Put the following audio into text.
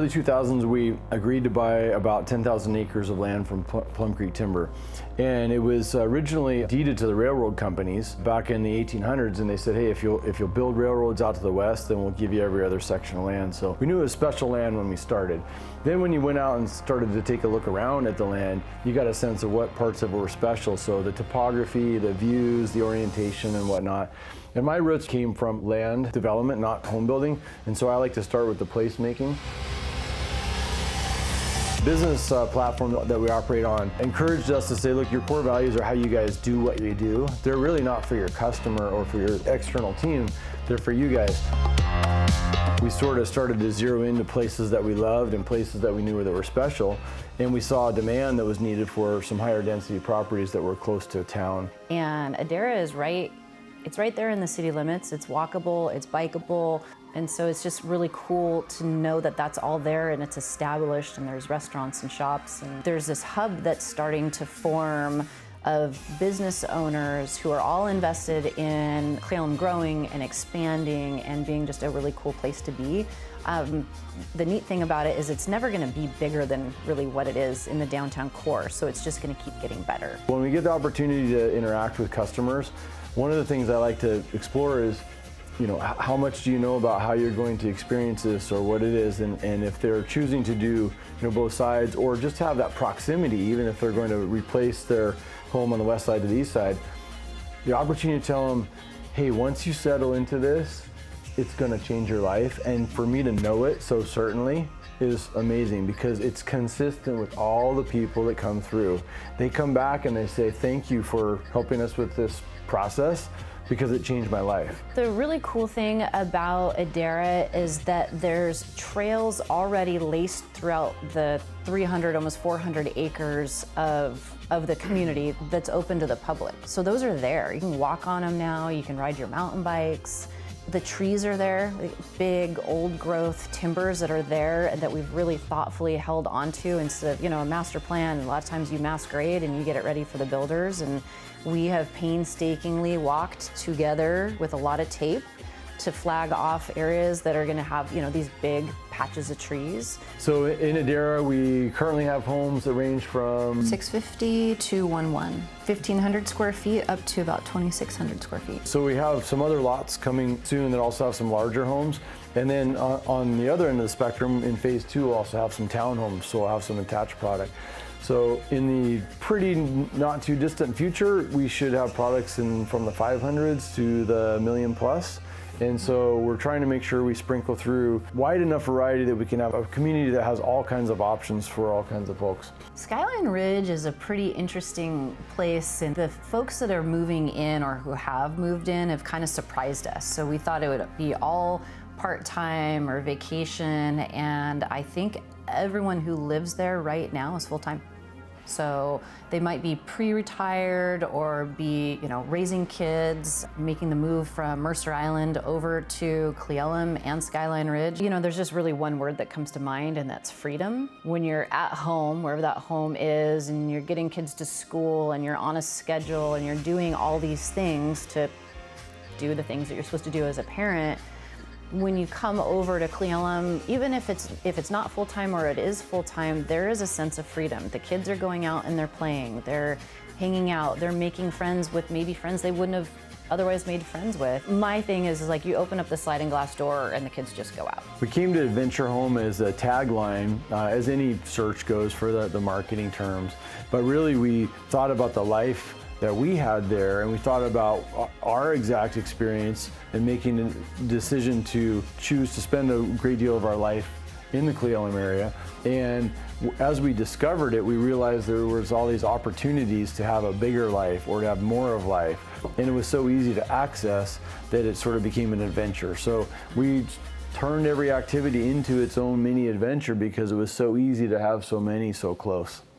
early 2000s, we agreed to buy about 10,000 acres of land from Plum Creek Timber. And it was originally deeded to the railroad companies back in the 1800s, and they said, hey, if you'll build railroads out to the west, then we'll give you every other section of land. So we knew it was special land when we started. Then when you went out and started to take a look around at the land, you got a sense of what parts of it were special. So the topography, the views, the orientation and whatnot. And my roots came from land development, not home building. And so I like to start with the placemaking. Business platform that we operate on encouraged us to say, look, your core values are how you guys do what you do. They're really not for your customer or for your external team, they're for you guys. We sort of started to zero into places that we loved and places that we knew that were special, and we saw a demand that was needed for some higher density properties that were close to a town. And Ederra is it's right there in the city limits. It's walkable, it's bikeable, and so it's just really cool to know that that's all there and it's established and there's restaurants and shops. And there's this hub that's starting to form of business owners who are all invested in Cle Elum growing and expanding and being just a really cool place to be. The neat thing about it is it's never going to be bigger than really what it is in the downtown core, so it's just going to keep getting better. When we get the opportunity to interact with customers, one of the things I like to explore is, how much do you know about how you're going to experience this or what it is, and if they're choosing to do both sides or just have that proximity, even if they're going to replace their home on the west side to the east side, the opportunity to tell them, hey, once you settle into this, it's going to change your life. And for me to know it so certainly is amazing because it's consistent with all the people that come through. They come back and they say, thank you for helping us with this process because it changed my life. The really cool thing about Ederra is that there's trails already laced throughout the 300, almost 400 acres of the community that's open to the public. So those are there. You can walk on them now, you can ride your mountain bikes. The trees are there, big old growth timbers that are there and that we've really thoughtfully held onto instead of, a master plan. A lot of times you mass grade and you get it ready for the builders, and we have painstakingly walked together with a lot of tape to flag off areas that are going to have, these big patches of trees. So in Ederra, we currently have homes that range from 650 to 1,500 square feet up to about 2,600 square feet. So we have some other lots coming soon that also have some larger homes. And then on the other end of the spectrum, in phase 2, we'll also have some townhomes, so we'll have some attached product. So in the pretty not too distant future, we should have products from the 500s to the million plus. And so we're trying to make sure we sprinkle through wide enough variety that we can have a community that has all kinds of options for all kinds of folks. Skyline Ridge is a pretty interesting place, and the folks that are moving in or who have moved in have kind of surprised us. So we thought it would be all part-time or vacation, and I think everyone who lives there right now is full-time. So they might be pre-retired or be, raising kids, making the move from Mercer Island over to Cle Elum and Skyline Ridge. There's just really one word that comes to mind, and that's freedom. When you're at home, wherever that home is, and you're getting kids to school and you're on a schedule and you're doing all these things to do the things that you're supposed to do as a parent, when you come over to Cle Elum, even if it's not full-time or it is full-time, there is a sense of freedom. The kids are going out and they're playing, they're hanging out, they're making friends with maybe friends they wouldn't have otherwise made friends with. My thing is like you open up the sliding glass door and the kids just go out. We came to Adventure Home as a tagline, as any search goes for the marketing terms, but really we thought about the life that we had there, and we thought about our exact experience and making a decision to choose to spend a great deal of our life in the Cle Elum area. And as we discovered it, we realized there was all these opportunities to have a bigger life or to have more of life. And it was so easy to access that it sort of became an adventure. So we turned every activity into its own mini adventure because it was so easy to have so many so close.